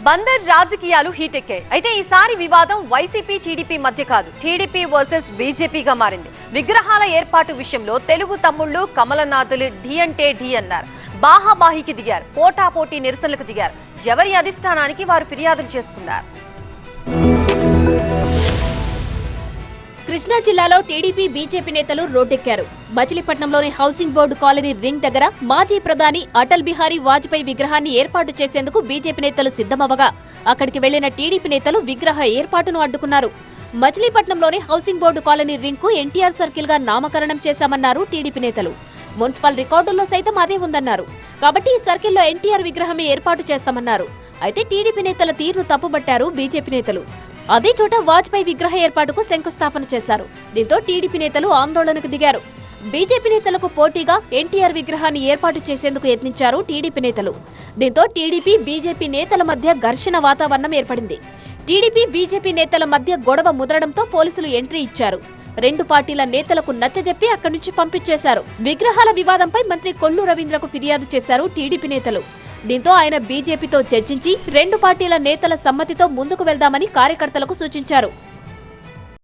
బందర్ రాజకీయాలు హీటెక్కాయి. అయితే ఈసారి వివాదం వైసీపీ టీడీపీ మధ్య కాదు, టీడీపీ వర్సెస్ బీజేపీగా మారింది. విగ్రహాల ఏర్పాటు విషయంలో తెలుగు తమ్ముళ్లు కమలనాథులు ఢీ అంటే ఢీ అన్నారు. బాహాబాహికి దిగారు, పోటాపోటీ నిరసనలకు దిగారు. ఎవరి అధిష్టానానికి వారు ఫిర్యాదులు చేసుకున్నారు. కృష్ణా జిల్లాలో టీడీపీ బీజేపీ నేతలు రోడ్డెక్కారు. మచిలీపట్నంలోని హౌసింగ్ బోర్డు కాలనీ రింగ్ దగ్గర మాజీ ప్రధాని అటల్ బిహారీ వాజ్పేయి విగ్రహాన్ని ఏర్పాటు చేసేందుకు బీజేపీ నేతలు సిద్ధమవగా అక్కడికి వెళ్లిన టీడీపీ నేతలు విగ్రహ ఏర్పాటును అడ్డుకున్నారు. మచిలీపట్నంలోని హౌసింగ్ బోర్డు కాలనీ రింగ్ కు ఎన్టీఆర్ సర్కిల్ గా నామకరణం చేశామన్నారు టీడీపీ నేతలు. మున్సిపల్ రికార్డుల్లో సైతం అదే ఉందన్నారు. కాబట్టి ఈ సర్కిల్లో ఎన్టీఆర్ విగ్రహమే ఏర్పాటు చేస్తామన్నారు. అయితే టీడీపీ నేతల తీరును తప్పుబట్టారు బీజేపీ నేతలు. అదే చోట వాజ్పేయి విగ్రహ ఏర్పాటుకు శంకుస్థాపన చేశారు. దీంతో టీడీపీ నేతలు ఆందోళనకు దిగారు. బీజేపీ నేతలకు పోటీగా ఎన్టీఆర్ విగ్రహాన్ని ఏర్పాటు చేసేందుకు యత్నించారు టీడీపీ నేతలు. దీంతో టీడీపీ బీజేపీ నేతల మధ్య ఘర్షణ వాతావరణం ఏర్పడింది. టీడీపీ బీజేపీ నేతల మధ్య గొడవ ముదరడంతో పోలీసులు ఎంట్రీ ఇచ్చారు. రెండు పార్టీల నేతలకు నచ్చజెప్పి అక్కడి నుంచి పంపించేశారు. విగ్రహాల వివాదంపై మంత్రి కొల్లు రవీంద్రకు ఫిర్యాదు చేశారు టీడీపీ నేతలు. దీంతో ఆయన బీజేపీతో చర్చించి రెండు పార్టీల నేతల సమ్మతితో ముందుకు వెళ్దామని కార్యకర్తలకు సూచించారు.